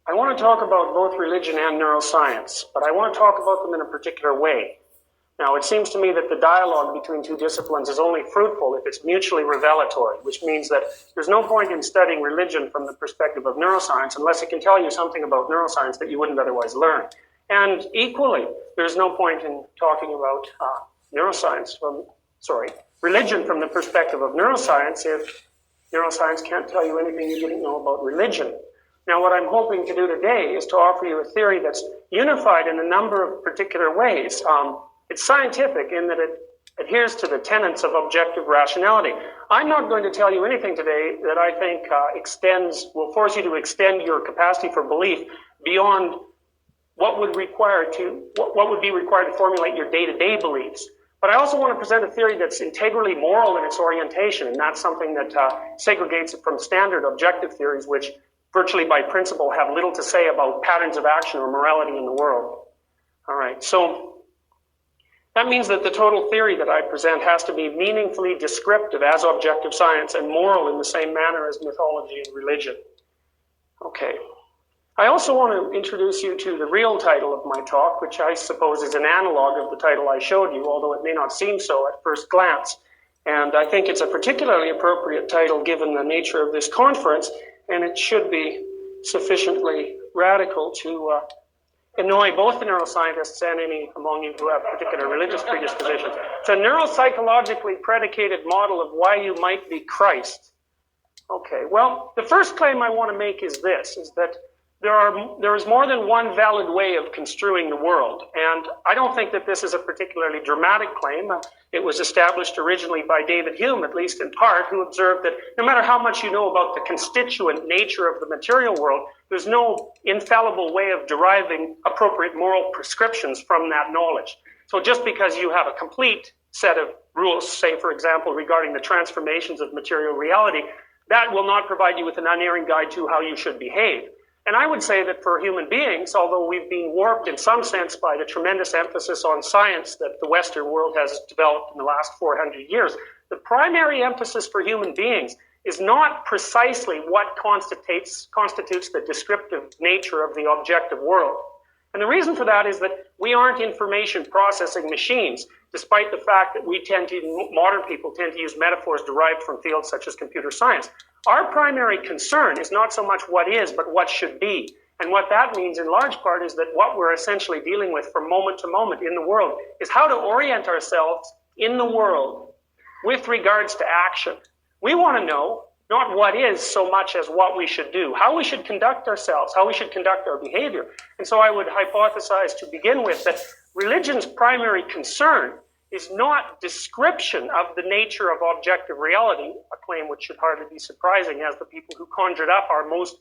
I want to talk about both religion and neuroscience, but I want to talk about them in a particular way. Now, it seems to me that the dialogue between two disciplines is only fruitful if it's mutually revelatory, which means that there's no point in studying religion from the perspective of neuroscience unless it can tell you something about neuroscience that you wouldn't otherwise learn. And equally, there's no point in talking about religion from the perspective of neuroscience if neuroscience can't tell you anything you didn't know about religion. Now, what I'm hoping to do today is to offer you a theory that's unified in a number of particular ways. It's scientific in that it adheres to the tenets of objective rationality. I'm not going to tell you anything today that I think will force you to extend your capacity for belief beyond what would be required to formulate your day-to-day beliefs. But I also want to present a theory that's integrally moral in its orientation, and that's something that segregates it from standard objective theories, which virtually by principle have little to say about patterns of action or morality in the world. All right, so that means that the total theory that I present has to be meaningfully descriptive as objective science and moral in the same manner as mythology and religion. Okay. I also want to introduce you to the real title of my talk, which I suppose is an analog of the title I showed you, although it may not seem so at first glance. And I think it's a particularly appropriate title given the nature of this conference, and it should be sufficiently radical to annoy both the neuroscientists and any among you who have particular religious predispositions. It's a neuropsychologically predicated model of why you might be Christ. Okay, well, the first claim I want to make is this, is that there is more than one valid way of construing the world, and I don't think that this is a particularly dramatic claim. It was established originally by David Hume, at least in part, who observed that no matter how much you know about the constituent nature of the material world, there's no infallible way of deriving appropriate moral prescriptions from that knowledge. So just because you have a complete set of rules, say, for example, regarding the transformations of material reality, that will not provide you with an unerring guide to how you should behave. And I would say that for human beings, although we've been warped in some sense by the tremendous emphasis on science that the Western world has developed in the last 400 years, the primary emphasis for human beings is not precisely what constitutes the descriptive nature of the objective world. And the reason for that is that we aren't information processing machines, despite the fact that modern people tend to use metaphors derived from fields such as computer science. Our primary concern is not so much what is, but what should be. And what that means in large part is that what we're essentially dealing with from moment to moment in the world is how to orient ourselves in the world with regards to action. We want to know not what is so much as what we should do, how we should conduct ourselves, how we should conduct our behavior. And so I would hypothesize to begin with that religion's primary concern is not description of the nature of objective reality, a claim which should hardly be surprising, as the people who conjured up our most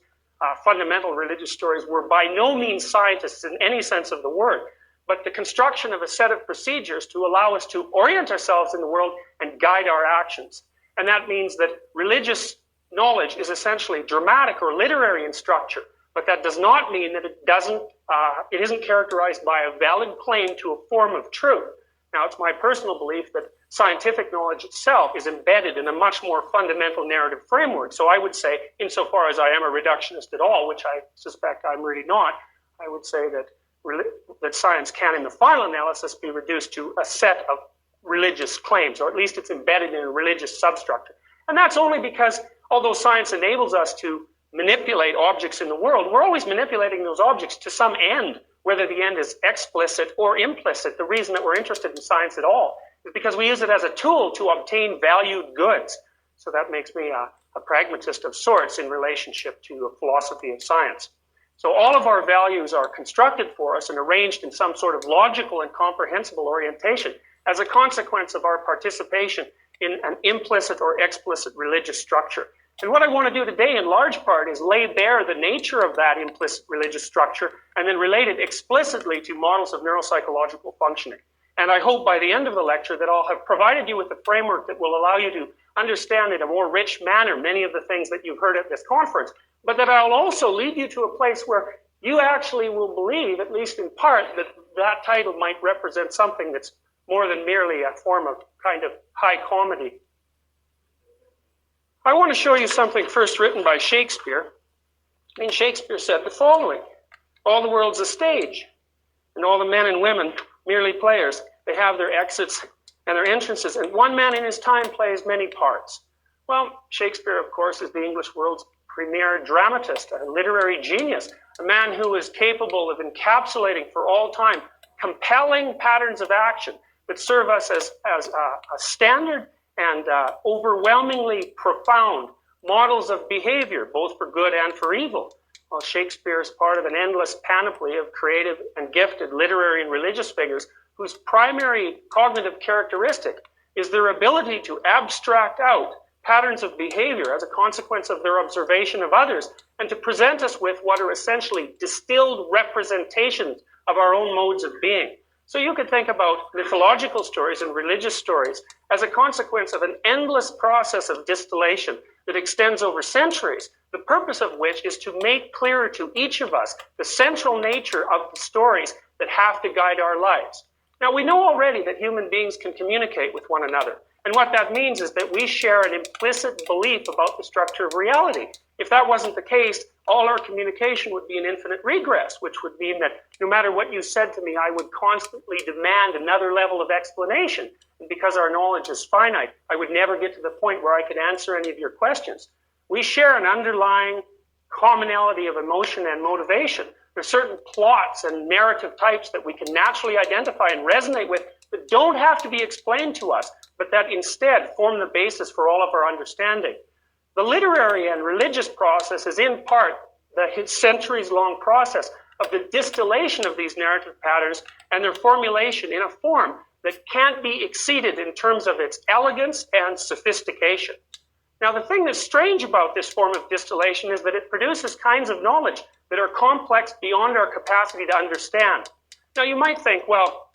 fundamental religious stories were by no means scientists in any sense of the word, but the construction of a set of procedures to allow us to orient ourselves in the world and guide our actions. And that means that religious knowledge is essentially dramatic or literary in structure, but that does not mean that it isn't characterized by a valid claim to a form of truth. Now, it's my personal belief that scientific knowledge itself is embedded in a much more fundamental narrative framework. So I would say, insofar as I am a reductionist at all, which I suspect I'm really not, I would say that science can, in the final analysis, be reduced to a set of religious claims, or at least it's embedded in a religious substructure. And that's only because, although science enables us to manipulate objects in the world, we're always manipulating those objects to some end, whether the end is explicit or implicit. The reason that we're interested in science at all is because we use it as a tool to obtain valued goods. So that makes me a pragmatist of sorts in relationship to a philosophy of science. So all of our values are constructed for us and arranged in some sort of logical and comprehensible orientation as a consequence of our participation in an implicit or explicit religious structure. And what I want to do today in large part is lay bare the nature of that implicit religious structure and then relate it explicitly to models of neuropsychological functioning. And I hope by the end of the lecture that I'll have provided you with a framework that will allow you to understand in a more rich manner many of the things that you've heard at this conference, but that I'll also lead you to a place where you actually will believe, at least in part, that that title might represent something that's more than merely a form of kind of high comedy. I want to show you something first written by Shakespeare, I mean, Shakespeare said the following: all the world's a stage, and all the men and women merely players. They have their exits and their entrances, and one man in his time plays many parts. Well, Shakespeare, of course, is the English world's premier dramatist, a literary genius, a man who is capable of encapsulating for all time compelling patterns of action that serve us as a standard and overwhelmingly profound models of behavior, both for good and for evil. Well, Shakespeare is part of an endless panoply of creative and gifted literary and religious figures whose primary cognitive characteristic is their ability to abstract out patterns of behavior as a consequence of their observation of others, and to present us with what are essentially distilled representations of our own modes of being. So you could think about mythological stories and religious stories as a consequence of an endless process of distillation that extends over centuries, the purpose of which is to make clearer to each of us the central nature of the stories that have to guide our lives. Now, we know already that human beings can communicate with one another. And what that means is that we share an implicit belief about the structure of reality. If that wasn't the case, all our communication would be an infinite regress, which would mean that no matter what you said to me, I would constantly demand another level of explanation. And because our knowledge is finite, I would never get to the point where I could answer any of your questions. We share an underlying commonality of emotion and motivation. There are certain plots and narrative types that we can naturally identify and resonate with that don't have to be explained to us, but that instead form the basis for all of our understanding. The literary and religious process is in part the centuries-long process of the distillation of these narrative patterns and their formulation in a form that can't be exceeded in terms of its elegance and sophistication. Now, the thing that's strange about this form of distillation is that it produces kinds of knowledge that are complex beyond our capacity to understand. Now, you might think, well,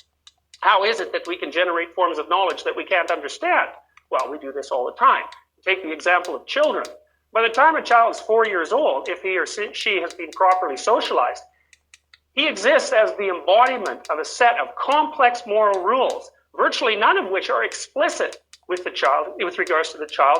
how is it that we can generate forms of knowledge that we can't understand? Well, we do this all the time. Take the example of children. By the time a child is 4 years old, if he or she has been properly socialized, he exists as the embodiment of a set of complex moral rules, virtually none of which are explicit with the child, with regards to the child,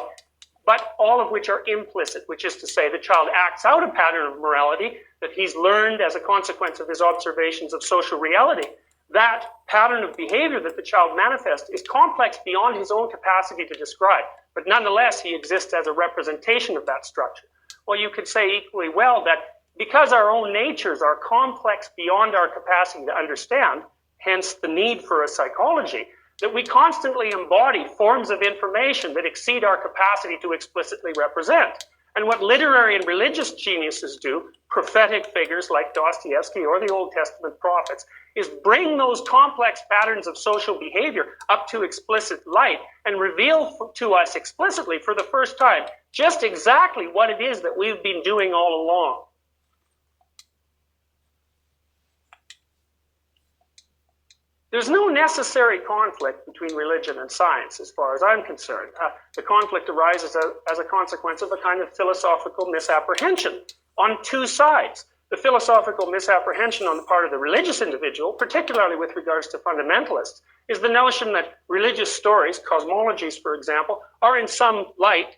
but all of which are implicit, which is to say the child acts out a pattern of morality that he's learned as a consequence of his observations of social reality. That pattern of behavior that the child manifests is complex beyond his own capacity to describe, but nonetheless he exists as a representation of that structure. Well, you could say equally well that because our own natures are complex beyond our capacity to understand, hence the need for a psychology, that we constantly embody forms of information that exceed our capacity to explicitly represent. And what literary and religious geniuses do, prophetic figures like Dostoevsky or the Old Testament prophets, is bring those complex patterns of social behavior up to explicit light and reveal to us explicitly for the first time just exactly what it is that we've been doing all along. There's no necessary conflict between religion and science, as far as I'm concerned. The conflict arises as a consequence of a kind of philosophical misapprehension on two sides. The philosophical misapprehension on the part of the religious individual, particularly with regards to fundamentalists, is the notion that religious stories, cosmologies for example, are in some light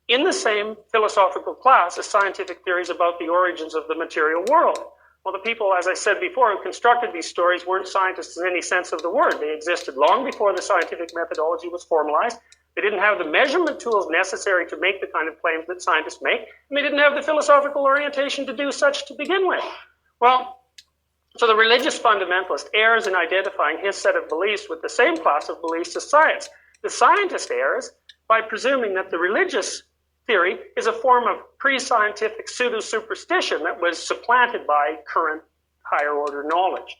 in the same philosophical class as scientific theories about the origins of the material world. Well, the people, as I said before, who constructed these stories weren't scientists in any sense of the word. They existed long before the scientific methodology was formalized. They didn't have the measurement tools necessary to make the kind of claims that scientists make, and they didn't have the philosophical orientation to do such to begin with. Well, so the religious fundamentalist errs in identifying his set of beliefs with the same class of beliefs as science. The scientist errs by presuming that the religious theory is a form of pre-scientific pseudo-superstition that was supplanted by current higher-order knowledge.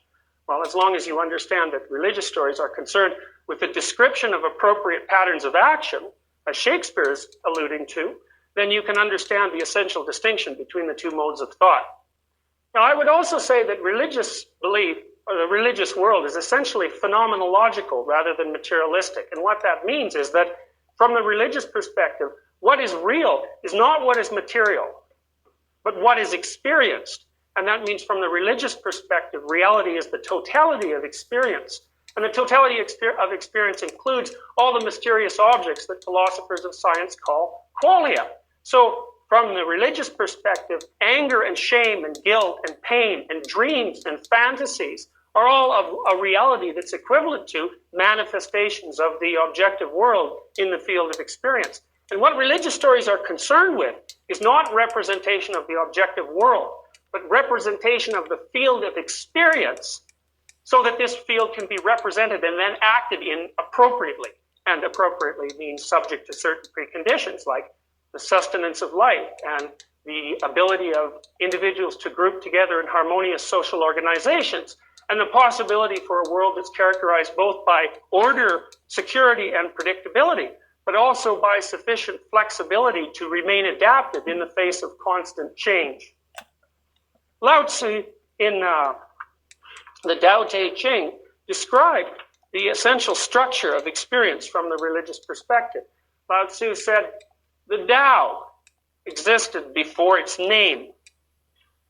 Well, as long as you understand that religious stories are concerned with the description of appropriate patterns of action, as Shakespeare is alluding to, then you can understand the essential distinction between the two modes of thought. Now, I would also say that religious belief, or the religious world, is essentially phenomenological rather than materialistic. And what that means is that from the religious perspective, what is real is not what is material, but what is experienced. And that means from the religious perspective, reality is the totality of experience. And the totality of experience includes all the mysterious objects that philosophers of science call qualia. So From the religious perspective, anger and shame and guilt and pain and dreams and fantasies are all of a reality that's equivalent to manifestations of the objective world in the field of experience. And what religious stories are concerned with is not representation of the objective world, but representation of the field of experience, so that this field can be represented and then acted in appropriately. And appropriately means subject to certain preconditions, like the sustenance of life and the ability of individuals to group together in harmonious social organizations, and the possibility for a world that's characterized both by order, security, and predictability, but also by sufficient flexibility to remain adapted in the face of constant change. Lao Tzu, in the Tao Te Ching, described the essential structure of experience from the religious perspective. Lao Tzu said, the Tao existed before its name,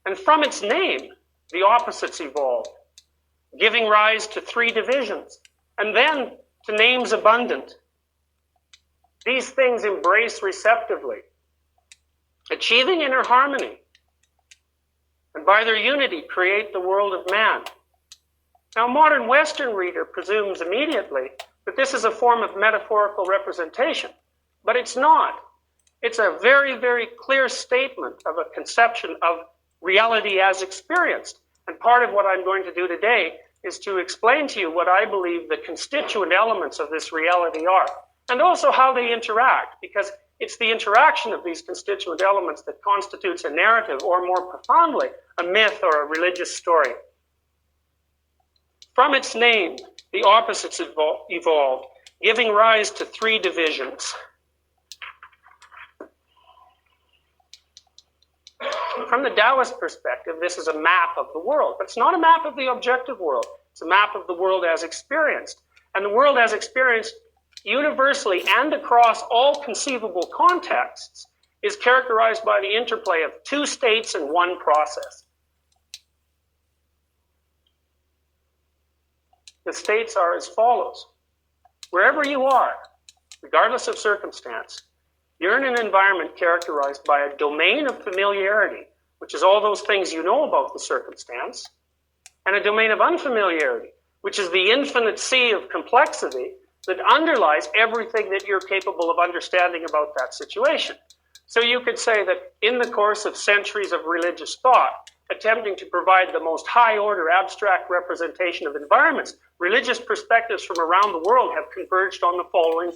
and from its name, the opposites evolved, giving rise to three divisions, and then to names abundant. These things embrace receptively, achieving inner harmony, and by their unity create the world of man. Now, a modern Western reader presumes immediately that this is a form of metaphorical representation, but it's not. It's a very, very clear statement of a conception of reality as experienced. And part of what I'm going to do today is to explain to you what I believe the constituent elements of this reality are, and also how they interact, because it's the interaction of these constituent elements that constitutes a narrative, or more profoundly, a myth or a religious story. From its name, the opposites evolved, giving rise to three divisions. From the Taoist perspective, this is a map of the world, but it's not a map of the objective world. It's a map of the world as experienced. And the world as experienced universally and across all conceivable contexts is characterized by the interplay of two states and one process. The states are as follows. Wherever you are, regardless of circumstance, you're in an environment characterized by a domain of familiarity, which is all those things you know about the circumstance, and a domain of unfamiliarity, which is the infinite sea of complexity that underlies everything that you're capable of understanding about that situation. So you could say that in the course of centuries of religious thought, attempting to provide the most high-order abstract representation of environments, religious perspectives from around the world have converged on the following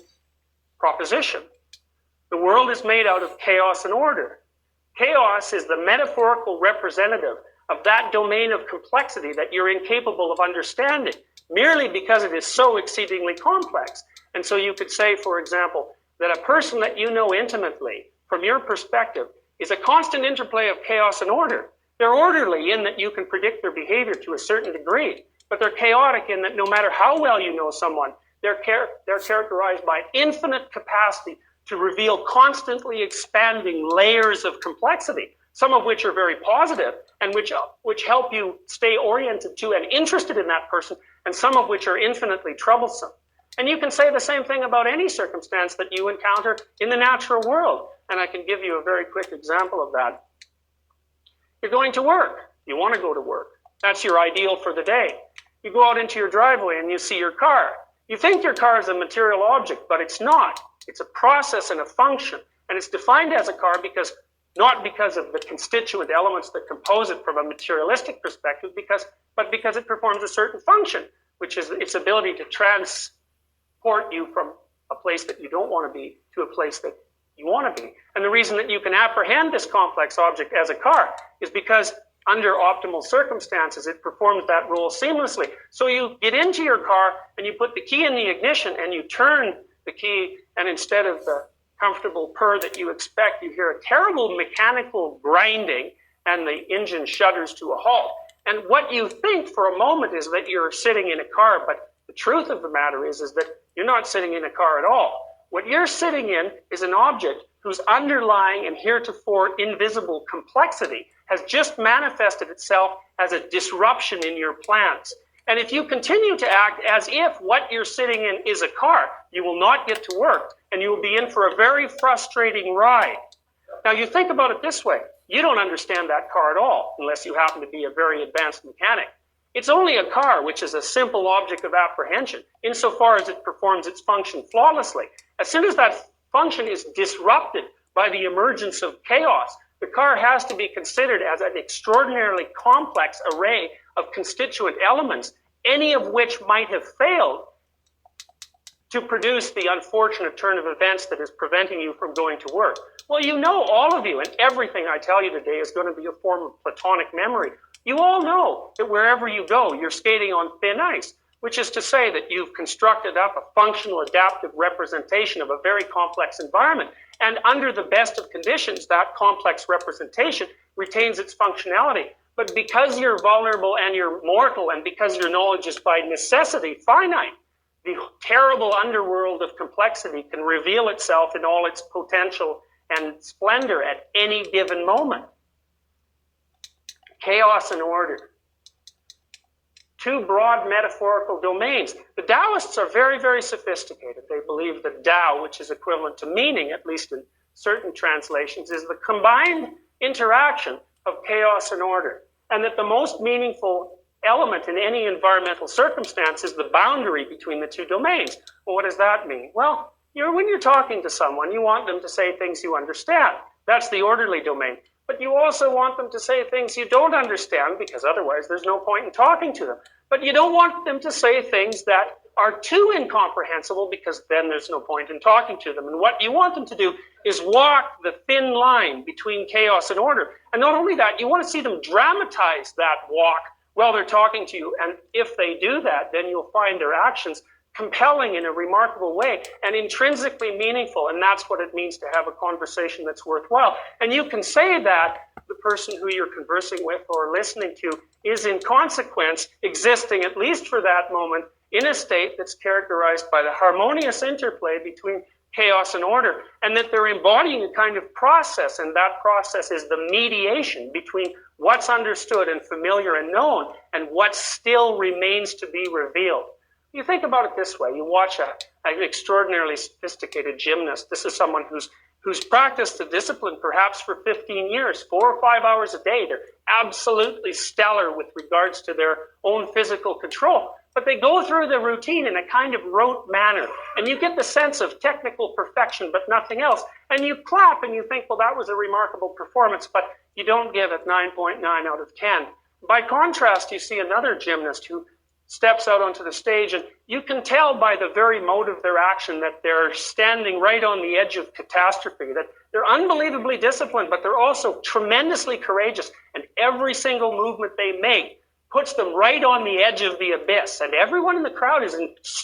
proposition. The world is made out of chaos and order. Chaos is the metaphorical representative of that domain of complexity that you're incapable of understanding, merely because it is so exceedingly complex. And so you could say, for example, that a person that you know intimately, from your perspective, is a constant interplay of chaos and order. They're orderly in that you can predict their behavior to a certain degree, but they're chaotic in that no matter how well you know someone, they're characterized by infinite capacity to reveal constantly expanding layers of complexity, some of which are very positive and which help you stay oriented to and interested in that person, and some of which are infinitely troublesome. And you can say the same thing about any circumstance that you encounter in the natural world. And I can give you a very quick example of that. You're going to work. You want to go to work. That's your ideal for the day. You go out into your driveway and you see your car. You think your car is a material object, but it's not. It's a process and a function. And it's defined as a car not because of the constituent elements that compose it from a materialistic perspective, but because it performs a certain function, which is its ability to transport you from a place that you don't want to be to a place that you want to be. And the reason that you can apprehend this complex object as a car is because under optimal circumstances, it performs that role seamlessly. So you get into your car and you put the key in the ignition and you turn the key, and instead of the comfortable purr that you expect, you hear a terrible mechanical grinding and the engine shudders to a halt. And what you think for a moment is that you're sitting in a car, but the truth of the matter is that you're not sitting in a car at all. What you're sitting in is an object whose underlying and heretofore invisible complexity has just manifested itself as a disruption in your plans. And if you continue to act as if what you're sitting in is a car, you will not get to work, and you will be in for a very frustrating ride. Now you think about it this way. You don't understand that car at all, unless you happen to be a very advanced mechanic. It's only a car, which is a simple object of apprehension, insofar as it performs its function flawlessly. As soon as that function is disrupted by the emergence of chaos, the car has to be considered as an extraordinarily complex array of constituent elements, any of which might have failed to produce the unfortunate turn of events that is preventing you from going to work. Well, you know, all of you, and everything I tell you today is going to be a form of platonic memory. You all know that wherever you go, you're skating on thin ice, which is to say that you've constructed up a functional adaptive representation of a very complex environment. And under the best of conditions, that complex representation retains its functionality. But because you're vulnerable and you're mortal, and because your knowledge is by necessity finite, the terrible underworld of complexity can reveal itself in all its potential and splendor at any given moment. Chaos and order. Two broad metaphorical domains. The Taoists are very, very sophisticated. They believe that Tao, which is equivalent to meaning, at least in certain translations, is the combined interaction of chaos and order, and that the most meaningful element in any environmental circumstance is the boundary between the two domains. Well, what does that mean? Well, when you're talking to someone, you want them to say things you understand. That's the orderly domain. But you also want them to say things you don't understand, because otherwise there's no point in talking to them. But you don't want them to say things that are too incomprehensible, because then there's no point in talking to them. And what you want them to do is walk the thin line between chaos and order. And not only that, you want to see them dramatize that walk while they're talking to you. And if they do that, then you'll find their actions compelling in a remarkable way and intrinsically meaningful. And that's what it means to have a conversation that's worthwhile. And you can say that the person who you're conversing with or listening to is in consequence existing, at least for that moment, in a state that's characterized by the harmonious interplay between chaos and order, and that they're embodying a kind of process, and that process is the mediation between what's understood and familiar and known and what still remains to be revealed. You think about it this way. You watch an extraordinarily sophisticated gymnast. This is someone who's practiced the discipline perhaps for 15 years, 4 or 5 hours a day. They're absolutely stellar with regards to their own physical control. But they go through the routine in a kind of rote manner. And you get the sense of technical perfection, but nothing else. And you clap and you think, well, that was a remarkable performance, but you don't give it 9.9 out of 10. By contrast, you see another gymnast who steps out onto the stage, and you can tell by the very mode of their action that they're standing right on the edge of catastrophe, that they're unbelievably disciplined, but they're also tremendously courageous, and every single movement they make puts them right on the edge of the abyss, and everyone in the crowd is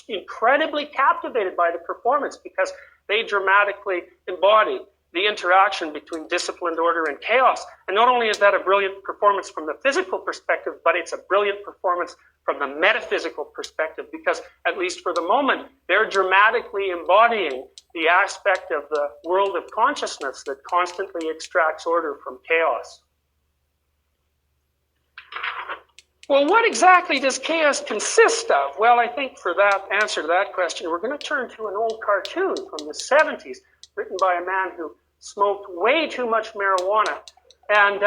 incredibly captivated by the performance because they dramatically embody the interaction between disciplined order and chaos. And not only is that a brilliant performance from the physical perspective, but it's a brilliant performance from the metaphysical perspective, because at least for the moment, they're dramatically embodying the aspect of the world of consciousness that constantly extracts order from chaos. Well, what exactly does chaos consist of? Well, I think for that answer to that question, we're going to turn to an old cartoon from the 70s, written by a man who smoked way too much marijuana. And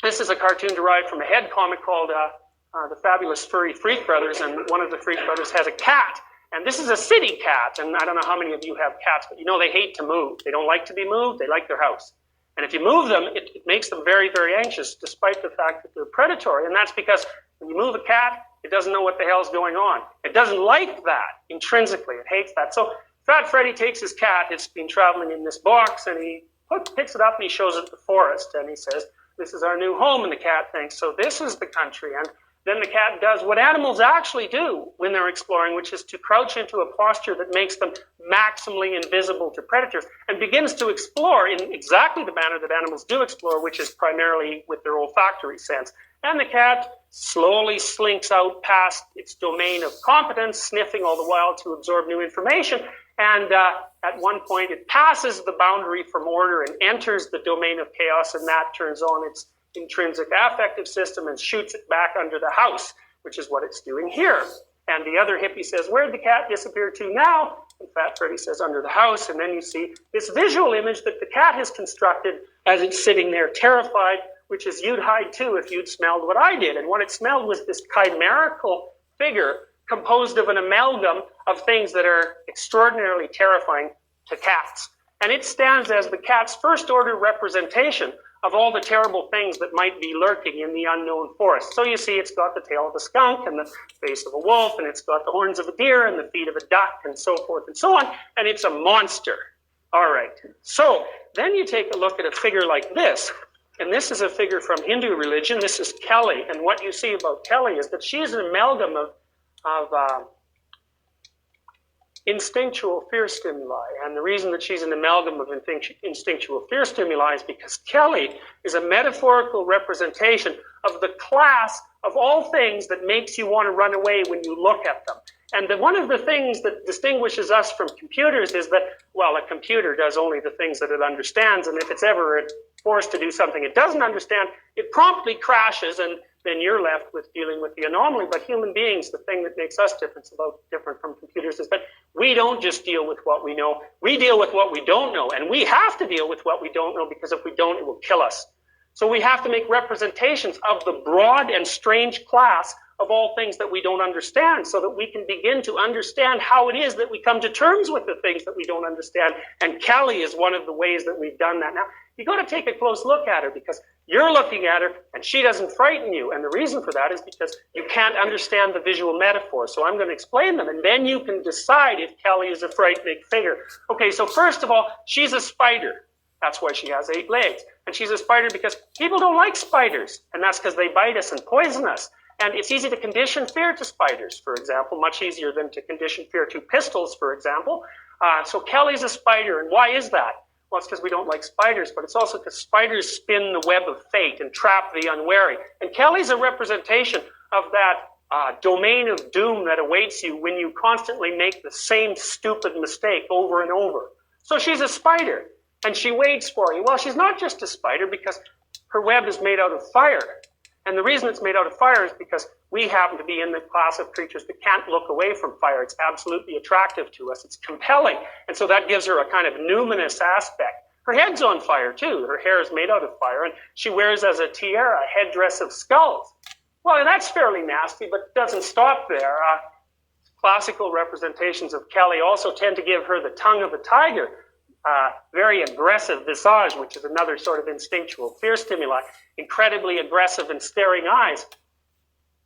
this is a cartoon derived from a head comic called The Fabulous Furry Freak Brothers, and one of the Freak Brothers has a cat. And this is a city cat, and I don't know how many of you have cats, but you know they hate to move. They don't like to be moved, they like their house. And if you move them, it makes them very, very anxious, despite the fact that they're predatory. And that's because when you move a cat, it doesn't know what the hell's going on. It doesn't like that intrinsically. It hates that. So Fat Freddy takes his cat. It's been traveling in this box, and he picks it up and he shows it the forest. And he says, "This is our new home." And the cat thinks, "So this is the country." And then the cat does what animals actually do when they're exploring, which is to crouch into a posture that makes them maximally invisible to predators, and begins to explore in exactly the manner that animals do explore, which is primarily with their olfactory sense. And the cat slowly slinks out past its domain of competence, sniffing all the while to absorb new information. And at one point, it passes the boundary from order and enters the domain of chaos, and that turns on its intrinsic affective system and shoots it back under the house, which is what it's doing here. And the other hippie says, "Where'd the cat disappear to now?" And Fat Freddy says, under the house. And then you see this visual image that the cat has constructed as it's sitting there terrified, which is you'd hide too if you'd smelled what I did. And what it smelled was this chimerical figure composed of an amalgam of things that are extraordinarily terrifying to cats. And it stands as the cat's first order representation of all the terrible things that might be lurking in the unknown forest. So you see it's got the tail of a skunk and the face of a wolf, and it's got the horns of a deer and the feet of a duck and so forth and so on, and it's a monster. All right, so then you take a look at a figure like this, and this is a figure from Hindu religion. This is Kelly, and what you see about Kelly is that she's an amalgam of instinctual fear stimuli. And the reason that she's an amalgam of instinctual fear stimuli is because Kelly is a metaphorical representation of the class of all things that makes you want to run away when you look at them. And one of the things that distinguishes us from computers is that, well, a computer does only the things that it understands, and if it's ever forced to do something it doesn't understand, it promptly crashes, and then you're left with dealing with the anomaly. But human beings, the thing that makes us different from computers is that we don't just deal with what we know, we deal with what we don't know, and we have to deal with what we don't know, because if we don't, it will kill us. So we have to make representations of the broad and strange class of all things that we don't understand, so that we can begin to understand how it is that we come to terms with the things that we don't understand. And Kelly is one of the ways that we've done that. Now, you've got to take a close look at her, because you're looking at her and she doesn't frighten you. And the reason for that is because you can't understand the visual metaphor. So I'm going to explain them, and then you can decide if Kelly is a frightening figure. Okay, so first of all, she's a spider. That's why she has 8 legs. And she's a spider because people don't like spiders, and that's because they bite us and poison us. And it's easy to condition fear to spiders, for example, much easier than to condition fear to pistols, for example. So Kelly's a spider, and why is that? Well, it's because we don't like spiders, but it's also because spiders spin the web of fate and trap the unwary. And Kelly's a representation of that domain of doom that awaits you when you constantly make the same stupid mistake over and over. So she's a spider, and she waits for you. Well, she's not just a spider because her web is made out of fire. And the reason it's made out of fire is because we happen to be in the class of creatures that can't look away from fire. It's absolutely attractive to us. It's compelling. And so that gives her a kind of numinous aspect. Her head's on fire, too. Her hair is made out of fire, and she wears as a tiara a headdress of skulls. Well, that's fairly nasty, but it doesn't stop there. Classical representations of Kelly also tend to give her the tongue of a tiger, very aggressive visage, which is another sort of instinctual fear stimuli, incredibly aggressive and staring eyes.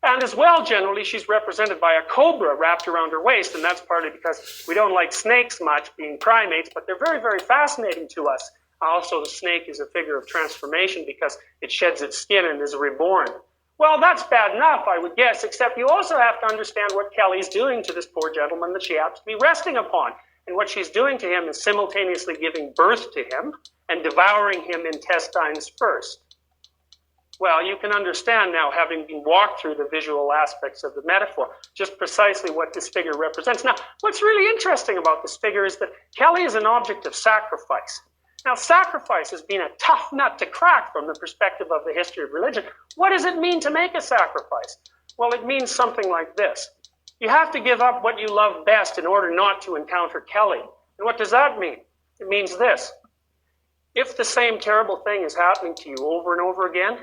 And as well, generally, she's represented by a cobra wrapped around her waist, and that's partly because we don't like snakes much, being primates, but they're very, very fascinating to us. Also, the snake is a figure of transformation because it sheds its skin and is reborn. Well, that's bad enough, I would guess, except you also have to understand what Kelly's doing to this poor gentleman that she happens to be resting upon. And what she's doing to him is simultaneously giving birth to him and devouring him intestines first. Well, you can understand now, having been walked through the visual aspects of the metaphor, just precisely what this figure represents. Now, what's really interesting about this figure is that Kelly is an object of sacrifice. Now, sacrifice has been a tough nut to crack from the perspective of the history of religion. What does it mean to make a sacrifice? Well, it means something like this. You have to give up what you love best in order not to encounter Kelly. And what does that mean? It means this. If the same terrible thing is happening to you over and over again,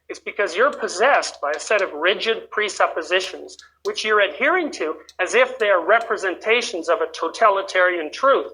it's because you're possessed by a set of rigid presuppositions which you're adhering to as if they are representations of a totalitarian truth.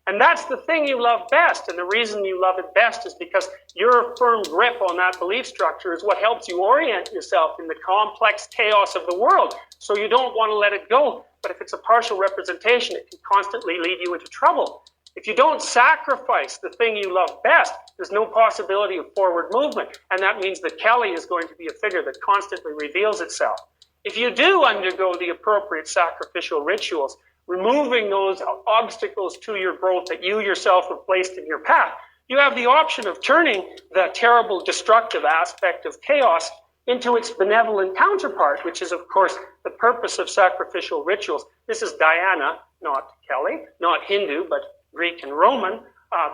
And that's the thing you love best, and the reason you love it best is because your firm grip on that belief structure is what helps you orient yourself in the complex chaos of the world, so you don't want to let it go. But if it's a partial representation, it can constantly lead you into trouble. If you don't sacrifice the thing you love best, there's no possibility of forward movement, and that means that Kelly is going to be a figure that constantly reveals itself. If you do undergo the appropriate sacrificial rituals, removing those obstacles to your growth that you yourself have placed in your path, you have the option of turning the terrible destructive aspect of chaos into its benevolent counterpart, which is, of course, the purpose of sacrificial rituals. This is Diana, not Kelly, not Hindu, but Greek and Roman,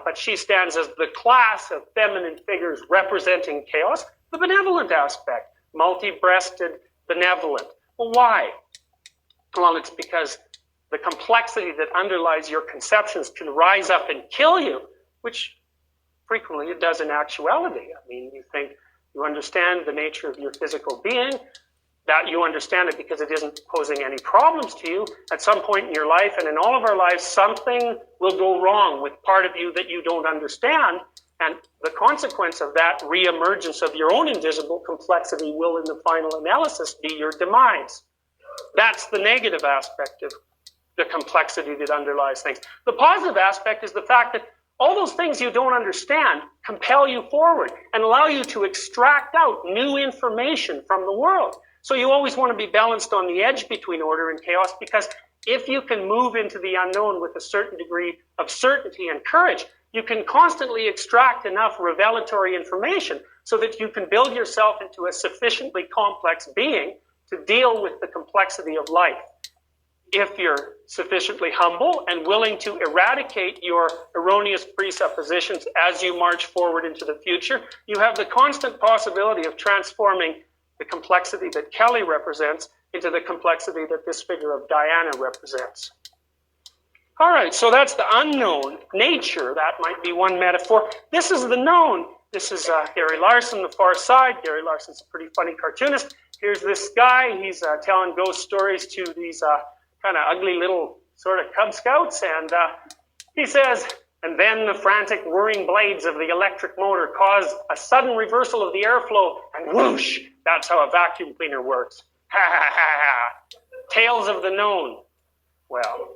but she stands as the class of feminine figures representing chaos, the benevolent aspect, multi-breasted, benevolent. Well, why? Well, it's because the complexity that underlies your conceptions can rise up and kill you, which frequently it does in actuality. I mean, you think you understand the nature of your physical being, that you understand it because it isn't posing any problems to you. At some point in your life, and in all of our lives, something will go wrong with part of you that you don't understand, and the consequence of that re-emergence of your own invisible complexity will, in the final analysis, be your demise. That's the negative aspect of the complexity that underlies things. The positive aspect is the fact that all those things you don't understand compel you forward and allow you to extract out new information from the world. So you always want to be balanced on the edge between order and chaos, because if you can move into the unknown with a certain degree of certainty and courage, you can constantly extract enough revelatory information so that you can build yourself into a sufficiently complex being to deal with the complexity of life. If you're sufficiently humble and willing to eradicate your erroneous presuppositions as you march forward into the future, you have the constant possibility of transforming the complexity that Kelly represents into the complexity that this figure of Diana represents. All right, so that's the unknown nature. That might be one metaphor. This is the known. This is Gary Larson, The Far Side. Gary Larson's a pretty funny cartoonist. Here's this guy. He's telling ghost stories to these kind of ugly little sort of Cub Scouts. And he says, and then the frantic whirring blades of the electric motor cause a sudden reversal of the airflow, and whoosh, that's how a vacuum cleaner works. Ha ha ha ha. Tales of the known. Well,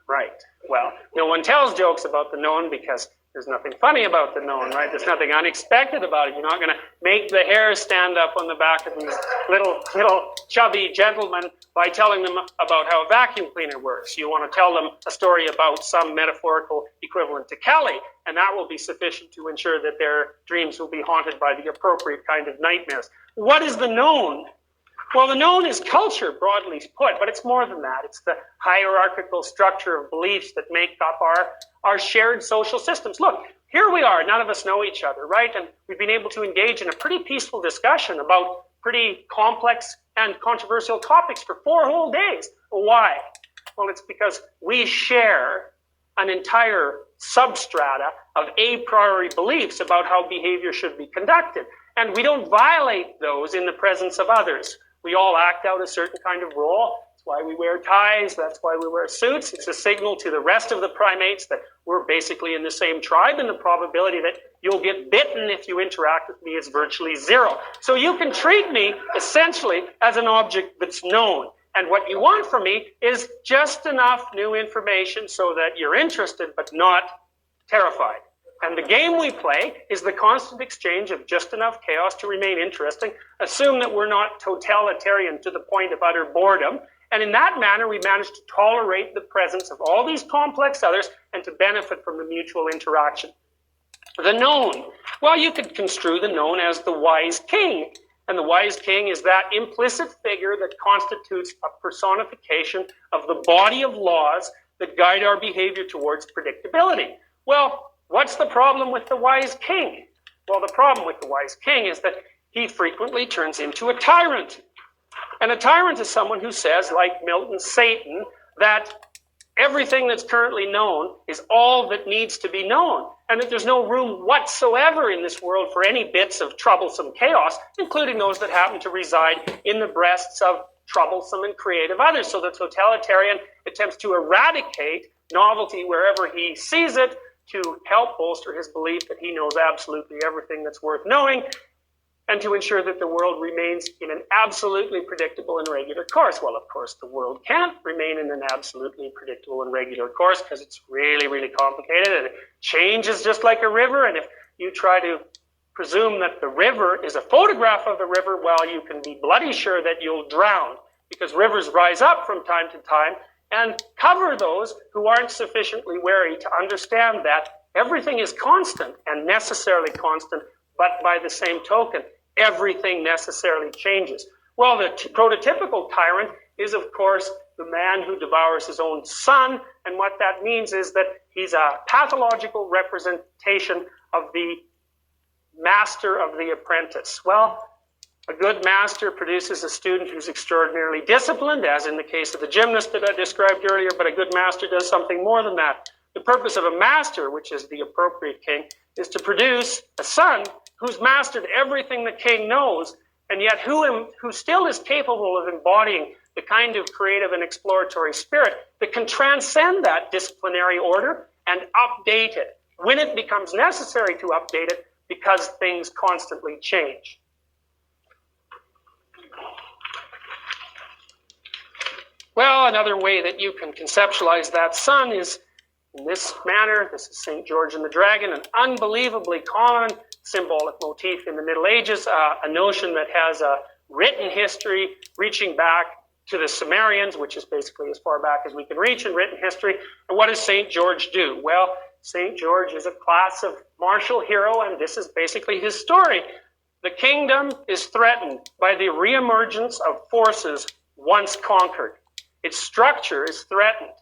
right. Well, no one tells jokes about the known because there's nothing funny about the known, right? There's nothing unexpected about it. You're not going to make the hair stand up on the back of these little chubby gentlemen by telling them about how a vacuum cleaner works. You want to tell them a story about some metaphorical equivalent to Kelly, and that will be sufficient to ensure that their dreams will be haunted by the appropriate kind of nightmares. What is the known? Well, the known is culture, broadly put, but it's more than that. It's the hierarchical structure of beliefs that make up our shared social systems. Look, here we are. None of us know each other, right? And we've been able to engage in a pretty peaceful discussion about pretty complex and controversial topics for 4 whole days. Why? Well, it's because we share an entire substrata of a priori beliefs about how behavior should be conducted. And we don't violate those in the presence of others. We all act out a certain kind of role. That's why we wear ties. That's why we wear suits. It's a signal to the rest of the primates that we're basically in the same tribe, and the probability that you'll get bitten if you interact with me is virtually zero. So you can treat me essentially as an object that's known. And what you want from me is just enough new information so that you're interested but not terrified. And the game we play is the constant exchange of just enough chaos to remain interesting. Assume that we're not totalitarian to the point of utter boredom. And in that manner, we manage to tolerate the presence of all these complex others and to benefit from the mutual interaction. The known. Well, you could construe the known as the wise king. And the wise king is that implicit figure that constitutes a personification of the body of laws that guide our behavior towards predictability. Well, what's the problem with the wise king? Well, the problem with the wise king is that he frequently turns into a tyrant. And a tyrant is someone who says, like Milton's Satan, that everything that's currently known is all that needs to be known, and that there's no room whatsoever in this world for any bits of troublesome chaos, including those that happen to reside in the breasts of troublesome and creative others. So the totalitarian attempts to eradicate novelty wherever he sees it, to help bolster his belief that he knows absolutely everything that's worth knowing, and to ensure that the world remains in an absolutely predictable and regular course. Well, of course, the world can't remain in an absolutely predictable and regular course because it's really, really complicated, and it changes just like a river. And if you try to presume that the river is a photograph of the river, well, you can be bloody sure that you'll drown, because rivers rise up from time to time and cover those who aren't sufficiently wary to understand that everything is constant and necessarily constant, but by the same token, everything necessarily changes. Well, the prototypical tyrant is, of course, the man who devours his own son, and what that means is that he's a pathological representation of the master of the apprentice. Well, A good master produces a student who's extraordinarily disciplined, as in the case of the gymnast that I described earlier, but a good master does something more than that. The purpose of a master, which is the appropriate king, is to produce a son who's mastered everything the king knows, and yet who still is capable of embodying the kind of creative and exploratory spirit that can transcend that disciplinary order and update it when it becomes necessary to update it because things constantly change. Well, another way that you can conceptualize that son is in this manner. This is St. George and the Dragon, an unbelievably common symbolic motif in the Middle Ages, a notion that has a written history reaching back to the Sumerians, which is basically as far back as we can reach in written history. And what does St. George do? Well, St. George is a class of martial hero, and this is basically his story. The kingdom is threatened by the reemergence of forces once conquered. Its structure is threatened.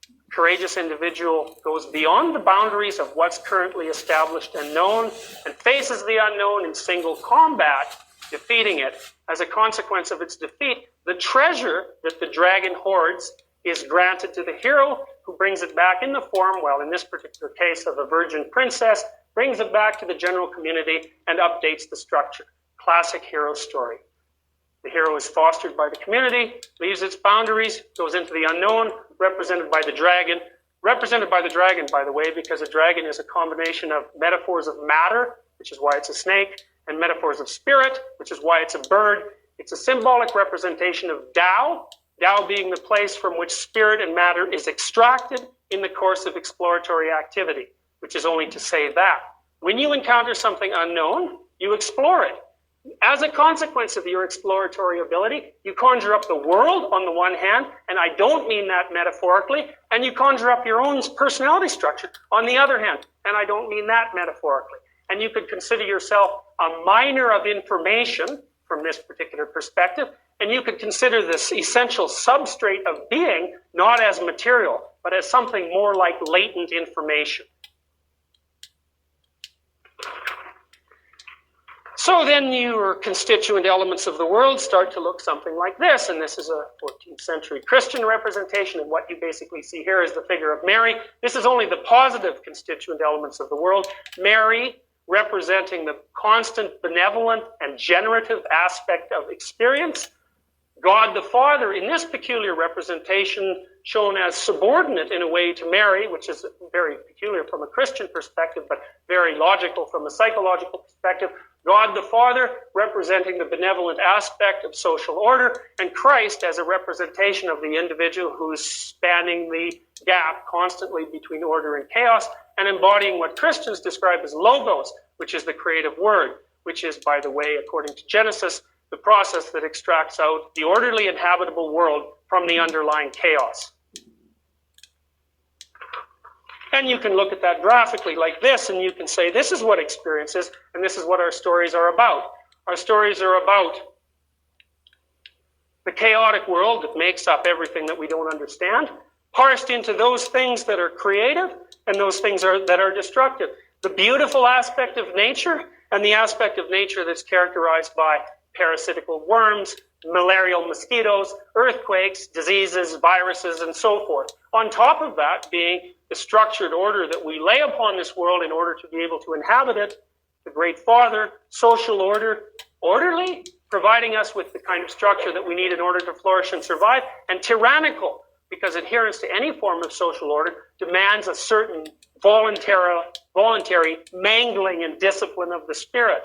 A courageous individual goes beyond the boundaries of what's currently established and known and faces the unknown in single combat, defeating it. As a consequence of its defeat, the treasure that the dragon hoards is granted to the hero, who brings it back in the form, well, in this particular case of a virgin princess, brings it back to the general community and updates the structure. Classic hero story. The hero is fostered by the community, leaves its boundaries, goes into the unknown, represented by the dragon. Represented by the dragon, by the way, because a dragon is a combination of metaphors of matter, which is why it's a snake, and metaphors of spirit, which is why it's a bird. It's a symbolic representation of Tao, Tao being the place from which spirit and matter is extracted in the course of exploratory activity, which is only to say that. When you encounter something unknown, you explore it. As a consequence of your exploratory ability, you conjure up the world on the one hand, and I don't mean that metaphorically, and you conjure up your own personality structure on the other hand, and I don't mean that metaphorically. And you could consider yourself a miner of information from this particular perspective, and you could consider this essential substrate of being not as material, but as something more like latent information. So then your constituent elements of the world start to look something like this, and this is a 14th century Christian representation, and what you basically see here is the figure of Mary. This is only the positive constituent elements of the world. Mary representing the constant benevolent and generative aspect of experience. God the Father, in this peculiar representation, shown as subordinate in a way to Mary, which is very peculiar from a Christian perspective, but very logical from a psychological perspective. God the Father representing the benevolent aspect of social order, and Christ as a representation of the individual who's spanning the gap constantly between order and chaos, and embodying what Christians describe as logos, which is the creative word, which is, by the way, according to Genesis, the process that extracts out the orderly and habitable world from the underlying chaos. And you can look at that graphically like this, and you can say, this is what experience is, and this is what our stories are about. Our stories are about the chaotic world that makes up everything that we don't understand, parsed into those things that are creative and those things that are destructive. The beautiful aspect of nature and the aspect of nature that's characterized by parasitical worms, malarial mosquitoes, earthquakes, diseases, viruses, and so forth. On top of that being the structured order that we lay upon this world in order to be able to inhabit it, the Great Father, social order, orderly, providing us with the kind of structure that we need in order to flourish and survive, and tyrannical, because adherence to any form of social order demands a certain voluntary mangling and discipline of the spirit.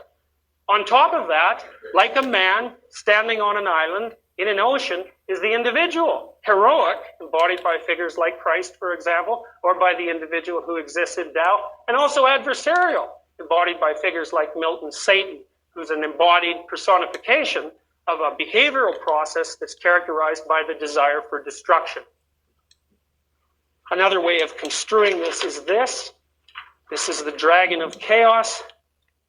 On top of that, like a man standing on an island in an ocean, is the individual. Heroic, embodied by figures like Christ, for example, or by the individual who exists in Tao, and also adversarial, embodied by figures like Milton's Satan, who's an embodied personification of a behavioral process that's characterized by the desire for destruction. Another way of construing this is this. This is the dragon of chaos.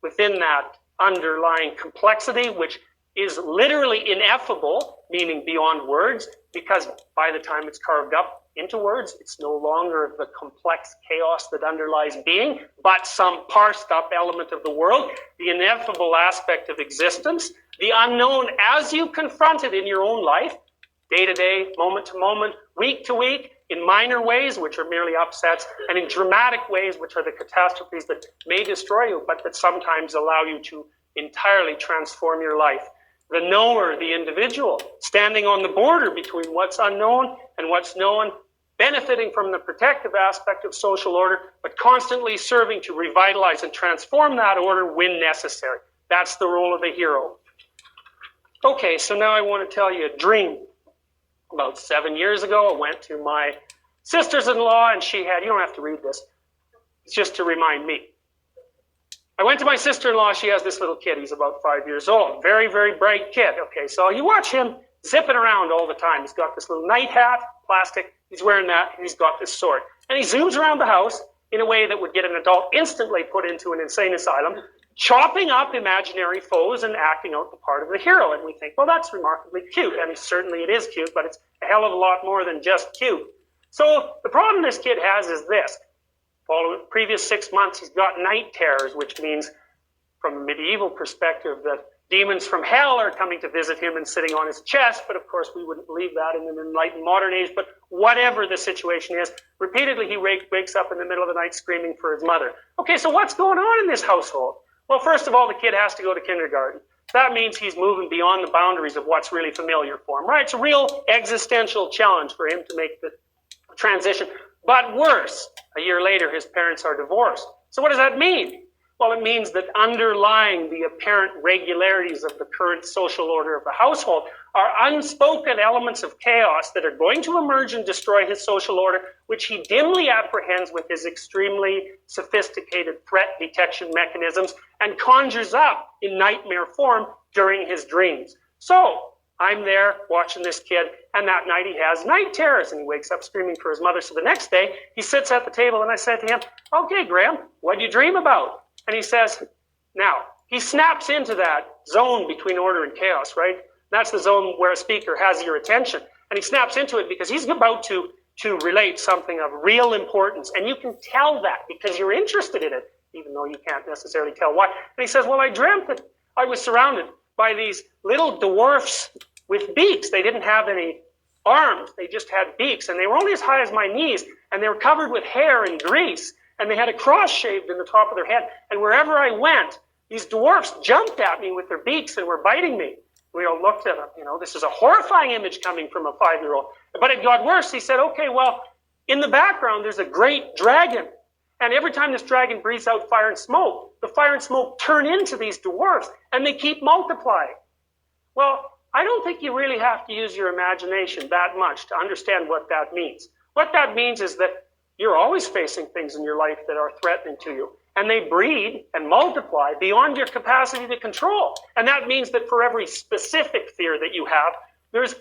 Within that underlying complexity, which is literally ineffable, meaning beyond words, because by the time it's carved up, into words. It's no longer the complex chaos that underlies being, but some parsed up element of the world, the ineffable aspect of existence, the unknown as you confront it in your own life, day to day, moment to moment, week to week, in minor ways, which are merely upsets, and in dramatic ways, which are the catastrophes that may destroy you, but that sometimes allow you to entirely transform your life. The knower, the individual, standing on the border between what's unknown and what's known, benefiting from the protective aspect of social order, but constantly serving to revitalize and transform that order when necessary. That's the role of the hero. Okay, so now I want to tell you a dream. About 7 years ago, I went to my sister's-in-law, and she had, you don't have to read this, it's just to remind me. I went to my sister-in-law, she has this little kid, he's about 5 years old, very, very bright kid. Okay, so you watch him zipping around all the time. He's got this little night hat, plastic, he's wearing that, and he's got this sword. And he zooms around the house in a way that would get an adult instantly put into an insane asylum, chopping up imaginary foes and acting out the part of the hero. And we think, well, that's remarkably cute. And certainly it is cute, but it's a hell of a lot more than just cute. So the problem this kid has is this. Following the previous 6 months, he's got night terrors, which means, from a medieval perspective, that demons from hell are coming to visit him and sitting on his chest. But of course, we wouldn't believe that in an enlightened modern age. But whatever the situation is, repeatedly he wakes up in the middle of the night screaming for his mother. Okay, so what's going on in this household? Well, first of all, the kid has to go to kindergarten. That means he's moving beyond the boundaries of what's really familiar for him, right? It's a real existential challenge for him to make the transition. But worse, a year later, his parents are divorced. So what does that mean? Well, it means that underlying the apparent regularities of the current social order of the household are unspoken elements of chaos that are going to emerge and destroy his social order, which he dimly apprehends with his extremely sophisticated threat detection mechanisms and conjures up in nightmare form during his dreams. So, I'm there watching this kid, and that night he has night terrors, and he wakes up screaming for his mother. So the next day, he sits at the table, and I said to him, okay, Graham, what'd you dream about? And he says, now, he snaps into that zone between order and chaos, right? That's the zone where a speaker has your attention. And he snaps into it because he's about to relate something of real importance. And you can tell that because you're interested in it, even though you can't necessarily tell why. And he says, well, I dreamt that I was surrounded by these little dwarfs with beaks. They didn't have any arms. They just had beaks. And they were only as high as my knees. And they were covered with hair and grease. And they had a cross shaved in the top of their head. And wherever I went, these dwarfs jumped at me with their beaks and were biting me. We all looked at him. This is a horrifying image coming from a 5-year-old. But it got worse. He said, okay, well, in the background, there's a great dragon. And every time this dragon breathes out fire and smoke, the fire and smoke turn into these dwarfs, and they keep multiplying. Well, I don't think you really have to use your imagination that much to understand what that means. What that means is that you're always facing things in your life that are threatening to you. And they breed and multiply beyond your capacity to control. And that means that for every specific fear that you have, there's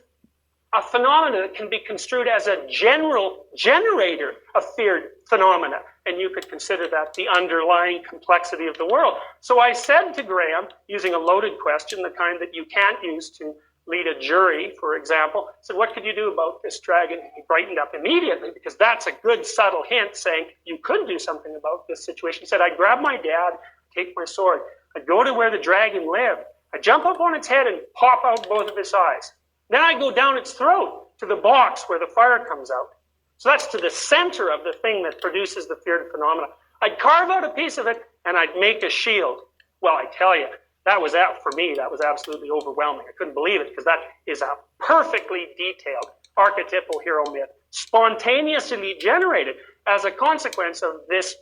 a phenomena that can be construed as a general generator of feared phenomena. And you could consider that the underlying complexity of the world. So I said to Graham, using a loaded question, the kind that you can't use to lead a jury, for example, said, what could you do about this dragon? He brightened up immediately because that's a good subtle hint saying you could do something about this situation. He said, I'd grab my dad, take my sword, I'd go to where the dragon lived, I'd jump up on its head and pop out both of its eyes. Then I'd go down its throat to the box where the fire comes out. So that's to the center of the thing that produces the feared phenomena. I'd carve out a piece of it and I'd make a shield. Well, I tell you, for me, that was absolutely overwhelming. I couldn't believe it because that is a perfectly detailed archetypal hero myth, spontaneously generated as a consequence of this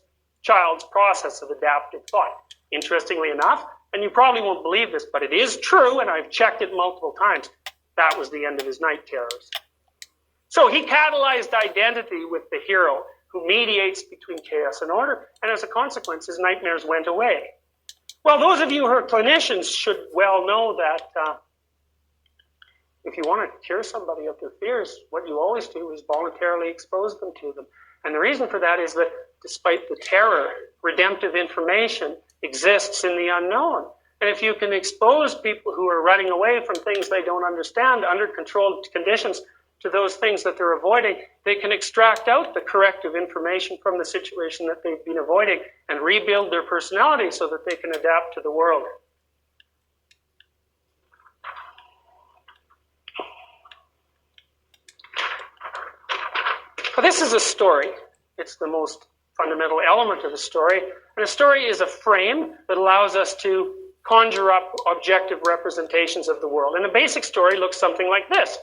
child's process of adaptive thought. Interestingly enough, and you probably won't believe this, but it is true, and I've checked it multiple times, that was the end of his night terrors. So he catalyzed identity with the hero who mediates between chaos and order, and as a consequence, his nightmares went away. Well, those of you who are clinicians should well know that if you want to cure somebody of their fears, what you always do is voluntarily expose them to them. And the reason for that is that despite the terror, redemptive information exists in the unknown. And if you can expose people who are running away from things they don't understand under controlled conditions to those things that they're avoiding, they can extract out the corrective information from the situation that they've been avoiding and rebuild their personality so that they can adapt to the world. But this is a story. It's the most fundamental element of the story. And a story is a frame that allows us to conjure up objective representations of the world. And a basic story looks something like this.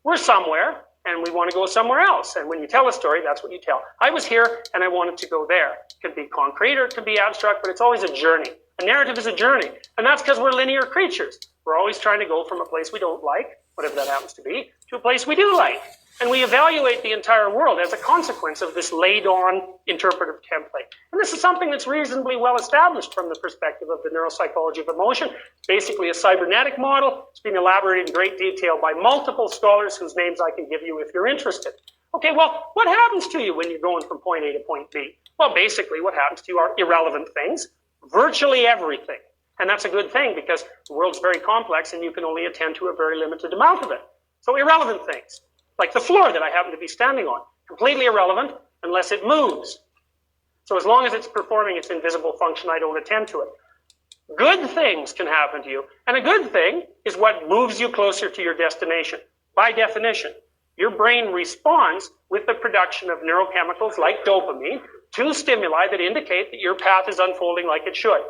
We're somewhere, and we want to go somewhere else. And when you tell a story, that's what you tell. I was here, and I wanted to go there. It could be concrete or it could be abstract, but it's always a journey. A narrative is a journey. And that's because we're linear creatures. We're always trying to go from a place we don't like, whatever that happens to be, to a place we do like. And we evaluate the entire world as a consequence of this laid-on interpretive template. And this is something that's reasonably well established from the perspective of the neuropsychology of emotion. It's basically a cybernetic model. It's been elaborated in great detail by multiple scholars whose names I can give you if you're interested. Okay, well, what happens to you when you're going from point A to point B? Well, basically what happens to you are irrelevant things, virtually everything. And that's a good thing because the world's very complex and you can only attend to a very limited amount of it. So irrelevant things. Like the floor that I happen to be standing on. Completely irrelevant unless it moves. So as long as it's performing its invisible function, I don't attend to it. Good things can happen to you. And a good thing is what moves you closer to your destination. By definition, your brain responds with the production of neurochemicals like dopamine to stimuli that indicate that your path is unfolding like it should.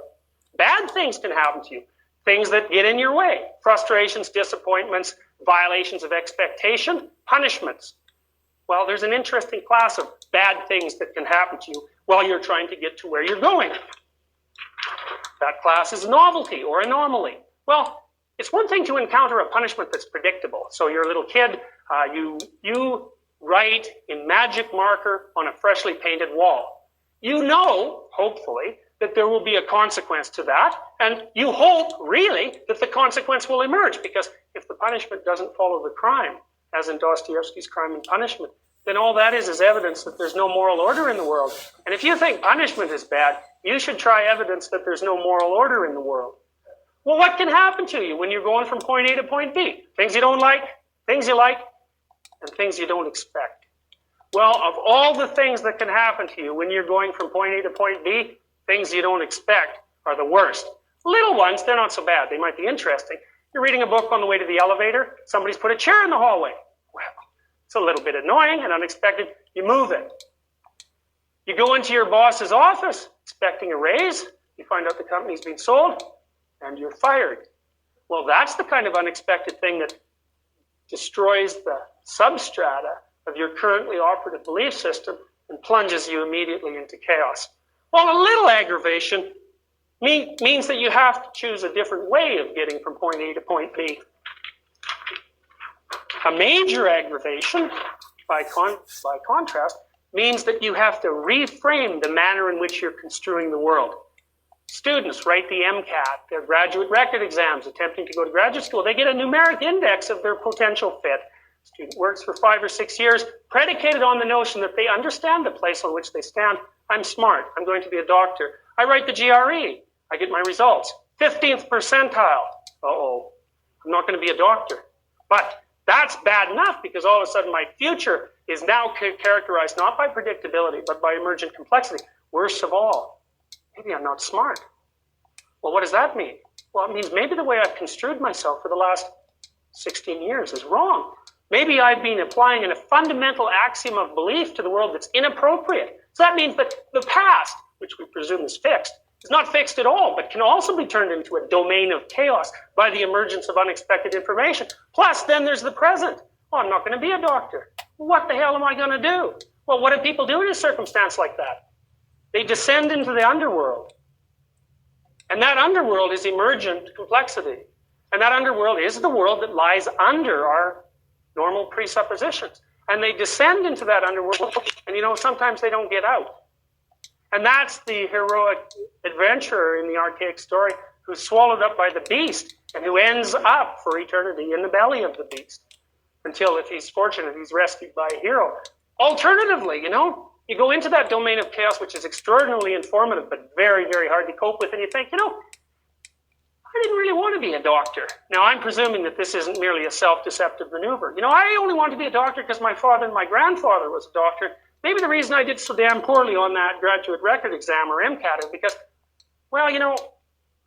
Bad things can happen to you. Things that get in your way. Frustrations, disappointments, violations of expectation, punishments. Well, there's an interesting class of bad things that can happen to you while you're trying to get to where you're going. That class is novelty or anomaly. Well, it's one thing to encounter a punishment that's predictable. So you're a little kid, you write in magic marker on a freshly painted wall. You know, hopefully, that there will be a consequence to that, and you hope, really, that the consequence will emerge, because if the punishment doesn't follow the crime, as in Dostoevsky's Crime and Punishment, then all that is evidence that there's no moral order in the world. And if you think punishment is bad, you should try evidence that there's no moral order in the world. Well, what can happen to you when you're going from point A to point B? Things you don't like, things you like, and things you don't expect. Well, of all the things that can happen to you when you're going from point A to point B, things you don't expect are the worst. Little ones, they're not so bad. They might be interesting. You're reading a book on the way to the elevator. Somebody's put a chair in the hallway. Well, it's a little bit annoying and unexpected. You move it. You go into your boss's office expecting a raise. You find out the company's been sold and you're fired. Well, that's the kind of unexpected thing that destroys the substrata of your currently operative belief system and plunges you immediately into chaos. Well, a little aggravation means that you have to choose a different way of getting from point A to point B. A major aggravation, by contrast, means that you have to reframe the manner in which you're construing the world. Students write the MCAT, their graduate record exams, attempting to go to graduate school. They get a numeric index of their potential fit. Student works for 5 or 6 years, predicated on the notion that they understand the place on which they stand. I'm smart. I'm going to be a doctor. I write the GRE. I get my results. 15th percentile. Uh-oh. I'm not going to be a doctor. But that's bad enough because all of a sudden my future is now characterized not by predictability, but by emergent complexity. Worst of all, maybe I'm not smart. Well, what does that mean? Well, it means maybe the way I've construed myself for the last 16 years is wrong. Maybe I've been applying a fundamental axiom of belief to the world that's inappropriate. So that means that the past, which we presume is fixed, is not fixed at all, but can also be turned into a domain of chaos by the emergence of unexpected information. Plus, then there's the present. Oh, I'm not going to be a doctor. What the hell am I going to do? Well, what do people do in a circumstance like that? They descend into the underworld. And that underworld is emergent complexity. And that underworld is the world that lies under our normal presuppositions. And they descend into that underworld, and sometimes they don't get out. And that's the heroic adventurer in the archaic story who's swallowed up by the beast and who ends up for eternity in the belly of the beast until, if he's fortunate, he's rescued by a hero. Alternatively, you go into that domain of chaos, which is extraordinarily informative but very, very hard to cope with, and you think, I didn't really want to be a doctor. Now, I'm presuming that this isn't merely a self-deceptive maneuver. I only wanted to be a doctor because my father and my grandfather was a doctor. Maybe the reason I did so damn poorly on that graduate record exam or MCAT is because, well,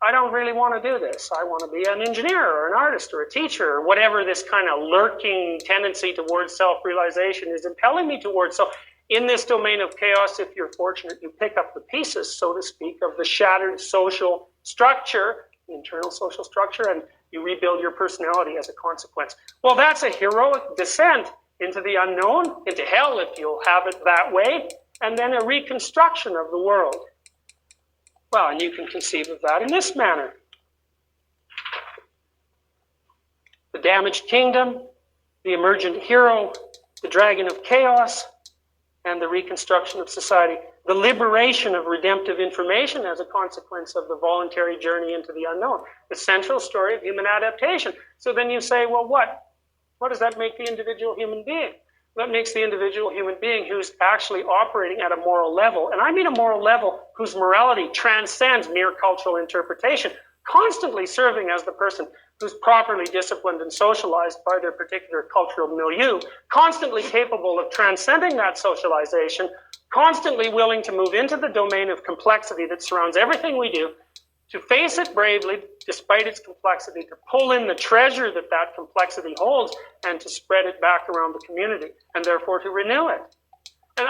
I don't really want to do this. I want to be an engineer or an artist or a teacher or whatever this kind of lurking tendency towards self-realization is impelling me towards. So in this domain of chaos, if you're fortunate, you pick up the pieces, so to speak, of the shattered social structure, internal social structure, and you rebuild your personality as a consequence. Well, that's a heroic descent into the unknown, into hell if you'll have it that way, and then a reconstruction of the world. Well, and you can conceive of that in this manner. The damaged kingdom, the emergent hero, the dragon of chaos, and the reconstruction of society. The liberation of redemptive information as a consequence of the voluntary journey into the unknown. The central story of human adaptation. So then you say, well, what? What does that make the individual human being? That makes the individual human being who's actually operating at a moral level. And I mean a moral level whose morality transcends mere cultural interpretation, constantly serving as the person who's properly disciplined and socialized by their particular cultural milieu, constantly capable of transcending that socialization, constantly willing to move into the domain of complexity that surrounds everything we do, to face it bravely, despite its complexity, to pull in the treasure that that complexity holds, and to spread it back around the community, and therefore to renew it. And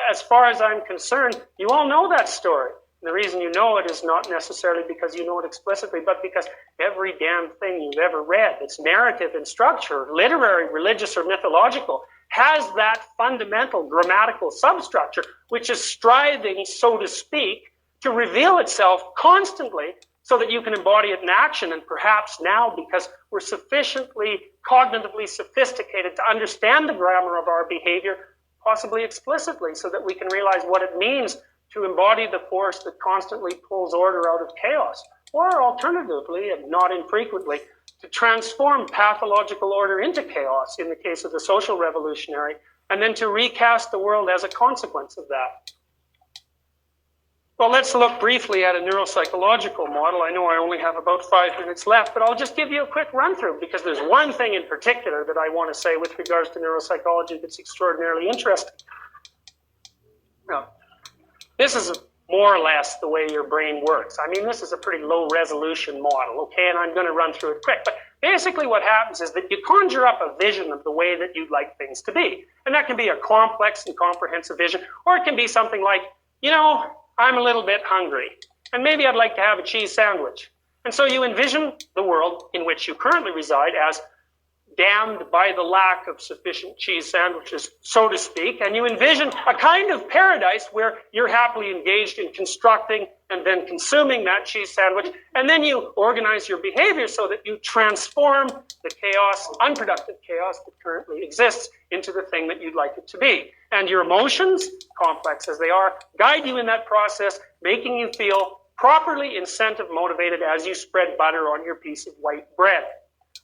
as far as I'm concerned, you all know that story. And the reason you know it is not necessarily because you know it explicitly, but because every damn thing you've ever read, its narrative and structure, literary, religious, or mythological, has that fundamental grammatical substructure, which is striving, so to speak, to reveal itself constantly so that you can embody it in action. And perhaps now, because we're sufficiently cognitively sophisticated to understand the grammar of our behavior, possibly explicitly, so that we can realize what it means to embody the force that constantly pulls order out of chaos. Or alternatively, and not infrequently, to transform pathological order into chaos in the case of the social revolutionary, and then to recast the world as a consequence of that. Well, let's look briefly at a neuropsychological model. I know I only have about 5 minutes left, but I'll just give you a quick run-through because there's one thing in particular that I want to say with regards to neuropsychology that's extraordinarily interesting. Now, this is more or less the way your brain works. I mean, this is a pretty low-resolution model, okay, and I'm going to run through it quick. But basically what happens is that you conjure up a vision of the way that you'd like things to be. And that can be a complex and comprehensive vision, or it can be something like, I'm a little bit hungry, and maybe I'd like to have a cheese sandwich. And so you envision the world in which you currently reside as damned by the lack of sufficient cheese sandwiches, so to speak, and you envision a kind of paradise where you're happily engaged in constructing and then consuming that cheese sandwich, and then you organize your behavior so that you transform the chaos, unproductive chaos that currently exists into the thing that you'd like it to be. And your emotions, complex as they are, guide you in that process, making you feel properly incentive motivated as you spread butter on your piece of white bread.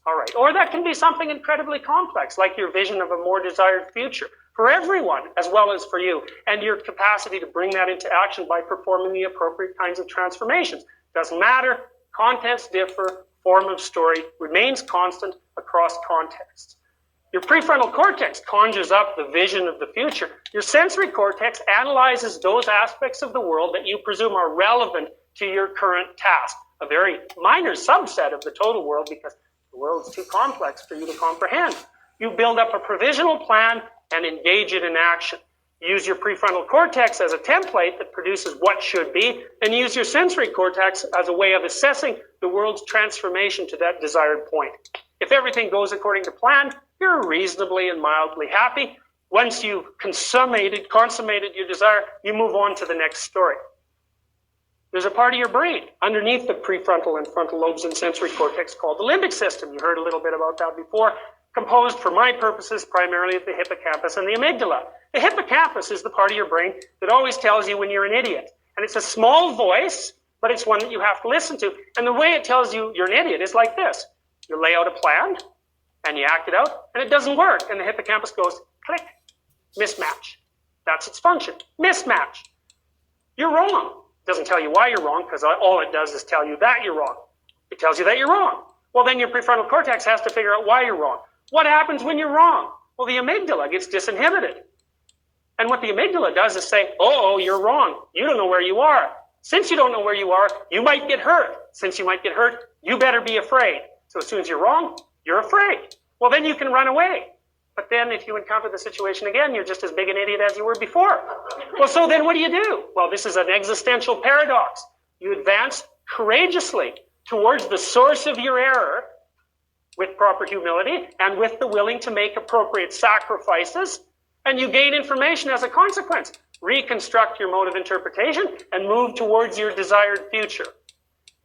All right. Or that can be something incredibly complex, like your vision of a more desired future for everyone as well as for you, and your capacity to bring that into action by performing the appropriate kinds of transformations. Doesn't matter. Contents differ. Form of story remains constant across contexts. Your prefrontal cortex conjures up the vision of the future. Your sensory cortex analyzes those aspects of the world that you presume are relevant to your current task. A very minor subset of the total world because the world's too complex for you to comprehend. You build up a provisional plan and engage it in action. Use your prefrontal cortex as a template that produces what should be, and use your sensory cortex as a way of assessing the world's transformation to that desired point. If everything goes according to plan, you're reasonably and mildly happy. Once you've consummated your desire, you move on to the next story. There's a part of your brain underneath the prefrontal and frontal lobes and sensory cortex called the limbic system. You heard a little bit about that before. Composed, for my purposes, primarily of the hippocampus and the amygdala. The hippocampus is the part of your brain that always tells you when you're an idiot. And it's a small voice, but it's one that you have to listen to. And the way it tells you you're an idiot is like this. You lay out a plan, and you act it out, and it doesn't work. And the hippocampus goes, click, mismatch. That's its function, mismatch. You're wrong. It doesn't tell you why you're wrong, because all it does is tell you that you're wrong. It tells you that you're wrong. Well, then your prefrontal cortex has to figure out why you're wrong. What happens when you're wrong? Well, the amygdala gets disinhibited. And what the amygdala does is say, oh, you're wrong. You don't know where you are. Since you don't know where you are, you might get hurt. Since you might get hurt, you better be afraid. So as soon as you're wrong, you're afraid. Well, then you can run away. But then if you encounter the situation again, you're just as big an idiot as you were before. Well, so then what do? Well, this is an existential paradox. You advance courageously towards the source of your error with proper humility and with the willing to make appropriate sacrifices, and you gain information as a consequence. Reconstruct your mode of interpretation and move towards your desired future.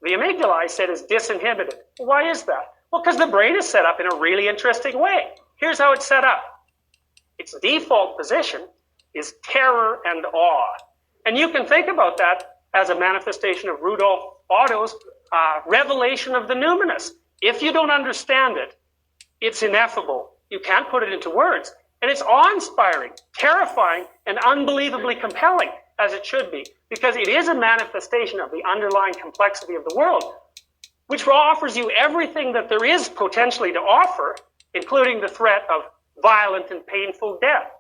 The amygdala, I said, is disinhibited. Why is that? Well, because the brain is set up in a really interesting way. Here's how it's set up. Its default position is terror and awe. And you can think about that as a manifestation of Rudolf Otto's revelation of the numinous. If you don't understand it, it's ineffable. You can't put it into words. And it's awe-inspiring, terrifying, and unbelievably compelling, as it should be, because it is a manifestation of the underlying complexity of the world, which offers you everything that there is potentially to offer, including the threat of violent and painful death.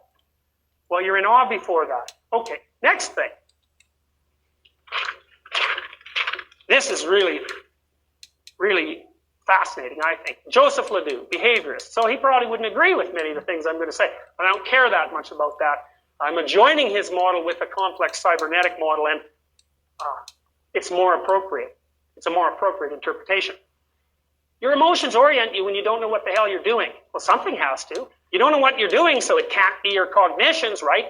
Well, you're in awe before that. Okay, next thing. This is really, really fascinating, I think. Joseph Ledoux, behaviorist. So he probably wouldn't agree with many of the things I'm going to say, but I don't care that much about that. I'm adjoining his model with a complex cybernetic model, and it's more appropriate. It's a more appropriate interpretation. Your emotions orient you when you don't know what the hell you're doing. Well, something has to. You don't know what you're doing, so it can't be your cognitions, right?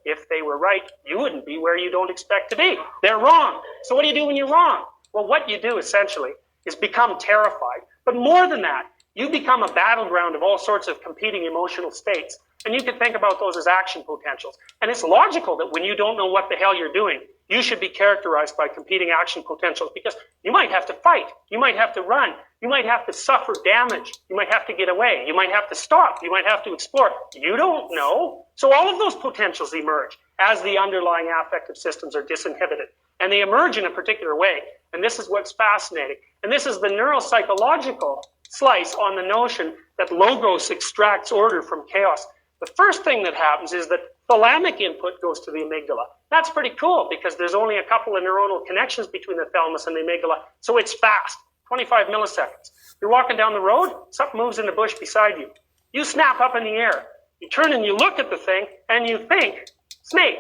If they were right, you wouldn't be where you don't expect to be. They're wrong. So what do you do when you're wrong? Well, what you do, essentially, is become terrified. But more than that, you become a battleground of all sorts of competing emotional states. And you can think about those as action potentials. And it's logical that when you don't know what the hell you're doing, you should be characterized by competing action potentials, because you might have to fight, you might have to run, you might have to suffer damage, you might have to get away, you might have to stop, you might have to explore. You don't know. So all of those potentials emerge as the underlying affective systems are disinhibited. And they emerge in a particular way. And this is what's fascinating. And this is the neuropsychological slice on the notion that logos extracts order from chaos. The first thing that happens is that thalamic input goes to the amygdala. That's pretty cool, because there's only a couple of neuronal connections between the thalamus and the amygdala, so it's fast, 25 milliseconds. You're walking down the road, something moves in the bush beside you. You snap up in the air. You turn and you look at the thing, and you think, snake.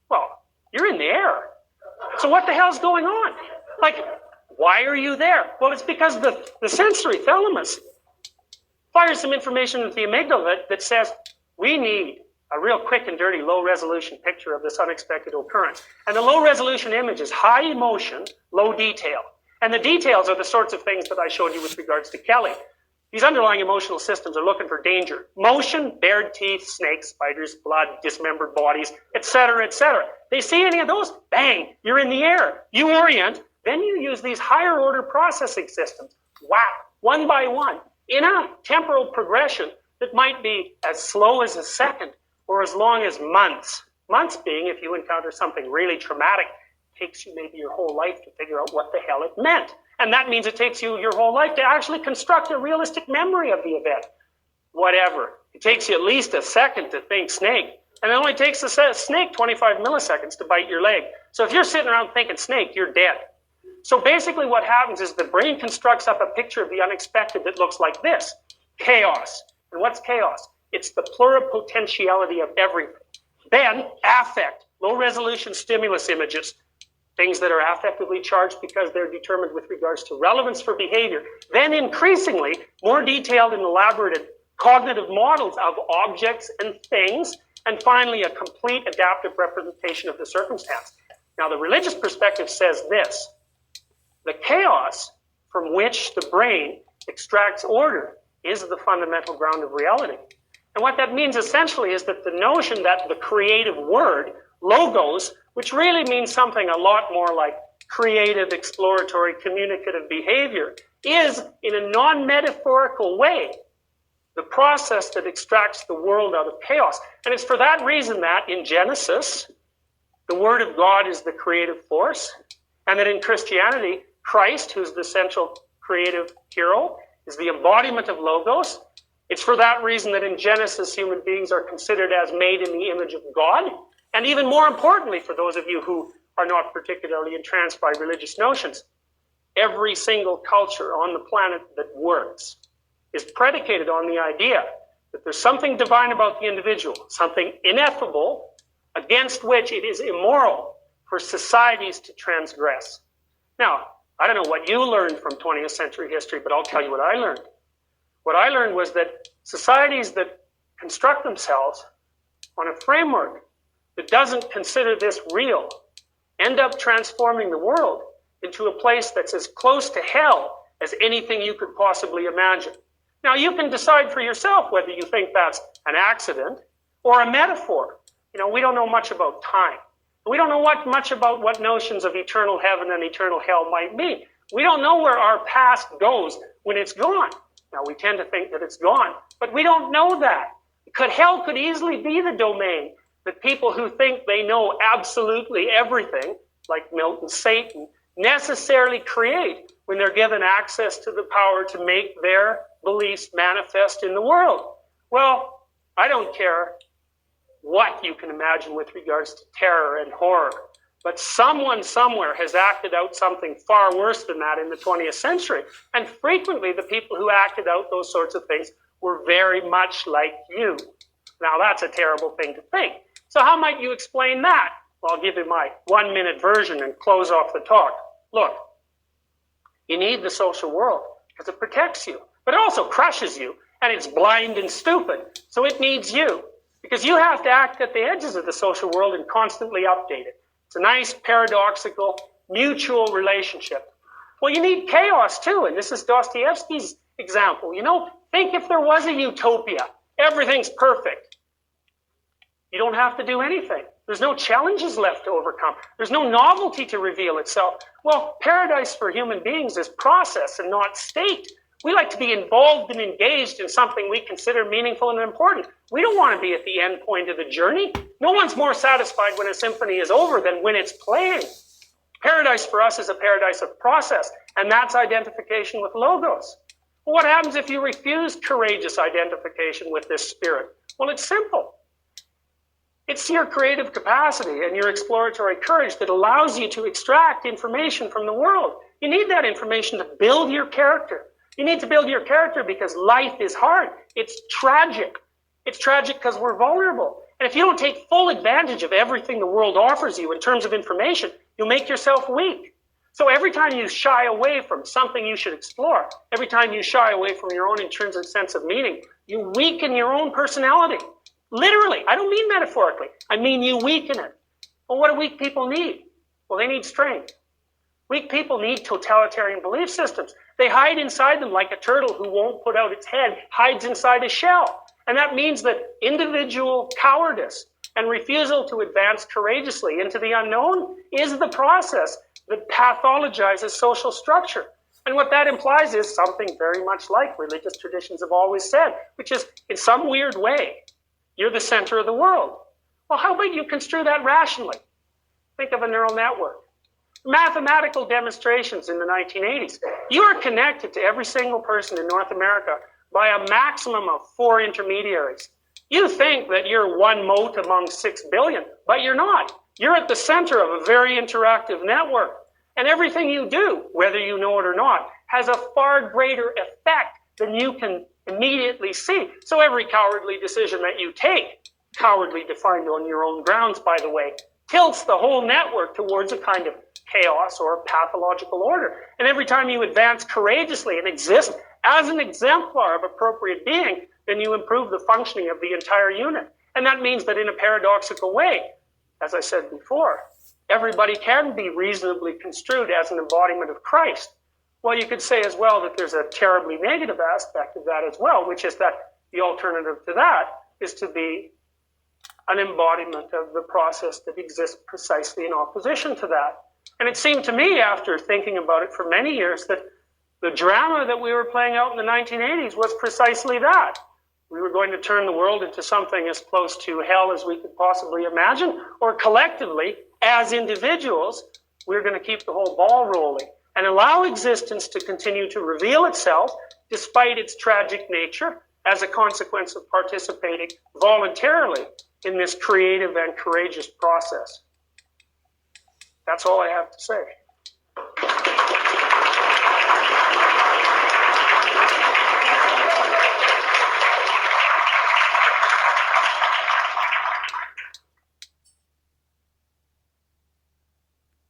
Well, you're in the air. So what the hell's going on? Like, why are you there? Well, it's because the sensory thalamus fires some information into the amygdala that says, we need a real quick and dirty low-resolution picture of this unexpected occurrence. And the low-resolution image is high emotion, low detail. And the details are the sorts of things that I showed you with regards to Kelly. These underlying emotional systems are looking for danger. Motion, bared teeth, snakes, spiders, blood, dismembered bodies, etc., etc. They see any of those? Bang, you're in the air. You orient, then you use these higher order processing systems. Whack, one by one, in a temporal progression that might be as slow as a second or as long as months. Months being, if you encounter something really traumatic, takes you maybe your whole life to figure out what the hell it meant. And that means it takes you your whole life to actually construct a realistic memory of the event. Whatever. It takes you at least a second to think snake. And it only takes a snake 25 milliseconds to bite your leg. So if you're sitting around thinking snake, you're dead. So basically what happens is the brain constructs up a picture of the unexpected that looks like this. Chaos. And what's chaos? It's the pluripotentiality of everything. Then, affect. Low-resolution stimulus images. Things that are affectively charged because they're determined with regards to relevance for behavior. Then increasingly, more detailed and elaborated cognitive models of objects and things. And finally, a complete adaptive representation of the circumstance. Now, the religious perspective says this. The chaos from which the brain extracts order is the fundamental ground of reality. And what that means essentially is that the notion that the creative word, logos, which really means something a lot more like creative, exploratory, communicative behavior, is, in a non-metaphorical way, the process that extracts the world out of chaos. And it's for that reason that in Genesis, the Word of God is the creative force, and that in Christianity, Christ, who's the central creative hero, is the embodiment of Logos. It's for that reason that in Genesis, human beings are considered as made in the image of God. And even more importantly, for those of you who are not particularly entranced by religious notions, every single culture on the planet that works is predicated on the idea that there's something divine about the individual, something ineffable against which it is immoral for societies to transgress. Now, I don't know what you learned from 20th century history, but I'll tell you what I learned. What I learned was that societies that construct themselves on a framework that doesn't consider this real end up transforming the world into a place that's as close to hell as anything you could possibly imagine. Now, you can decide for yourself whether you think that's an accident or a metaphor. You know, we don't know much about time. We don't know much about what notions of eternal heaven and eternal hell might be. We don't know where our past goes when it's gone. Now, we tend to think that it's gone, but we don't know that. Hell could easily be the domain that people who think they know absolutely everything, like Milton's Satan, necessarily create when they're given access to the power to make their beliefs manifest in the world. Well, I don't care what you can imagine with regards to terror and horror, but someone somewhere has acted out something far worse than that in the 20th century. And frequently the people who acted out those sorts of things were very much like you. Now, that's a terrible thing to think. So how might you explain that? Well, I'll give you my 1-minute version and close off the talk. Look, you need the social world because it protects you, but it also crushes you, and it's blind and stupid. So it needs you because you have to act at the edges of the social world and constantly update it. It's a nice, paradoxical, mutual relationship. Well, you need chaos too, and this is Dostoevsky's example. You know, think if there was a utopia, everything's perfect. You don't have to do anything. There's no challenges left to overcome. There's no novelty to reveal itself. Well, paradise for human beings is process and not state. We like to be involved and engaged in something we consider meaningful and important. We don't want to be at the end point of the journey. No one's more satisfied when a symphony is over than when it's playing. Paradise for us is a paradise of process, and that's identification with Logos. Well, what happens if you refuse courageous identification with this spirit? Well, it's simple. It's your creative capacity and your exploratory courage that allows you to extract information from the world. You need that information to build your character. You need to build your character because life is hard. It's tragic. It's tragic because we're vulnerable. And if you don't take full advantage of everything the world offers you in terms of information, you'll make yourself weak. So every time you shy away from something you should explore, every time you shy away from your own intrinsic sense of meaning, you weaken your own personality. Literally. I don't mean metaphorically. I mean you weaken it. Well, what do weak people need? Well, they need strength. Weak people need totalitarian belief systems. They hide inside them like a turtle who won't put out its head hides inside a shell. And that means that individual cowardice and refusal to advance courageously into the unknown is the process that pathologizes social structure. And what that implies is something very much like religious traditions have always said, which is, in some weird way, you're the center of the world. Well, how about you construe that rationally? Think of a neural network. Mathematical demonstrations in the 1980s. You are connected to every single person in North America by a maximum of 4 intermediaries. You think that you're one mote among 6 billion, but you're not. You're at the center of a very interactive network. And everything you do, whether you know it or not, has a far greater effect than you can immediately see. So every cowardly decision that you take, cowardly defined on your own grounds, by the way, tilts the whole network towards a kind of chaos or pathological order. And every time you advance courageously and exist as an exemplar of appropriate being, then you improve the functioning of the entire unit. And that means that in a paradoxical way, as I said before, everybody can be reasonably construed as an embodiment of Christ. Well, you could say as well that there's a terribly negative aspect of that as well, which is that the alternative to that is to be an embodiment of the process that exists precisely in opposition to that. And it seemed to me, after thinking about it for many years, that the drama that we were playing out in the 1980s was precisely that. We were going to turn the world into something as close to hell as we could possibly imagine, or collectively, as individuals, we were going to keep the whole ball rolling. and allow existence to continue to reveal itself despite its tragic nature as a consequence of participating voluntarily in this creative and courageous process. That's all I have to say.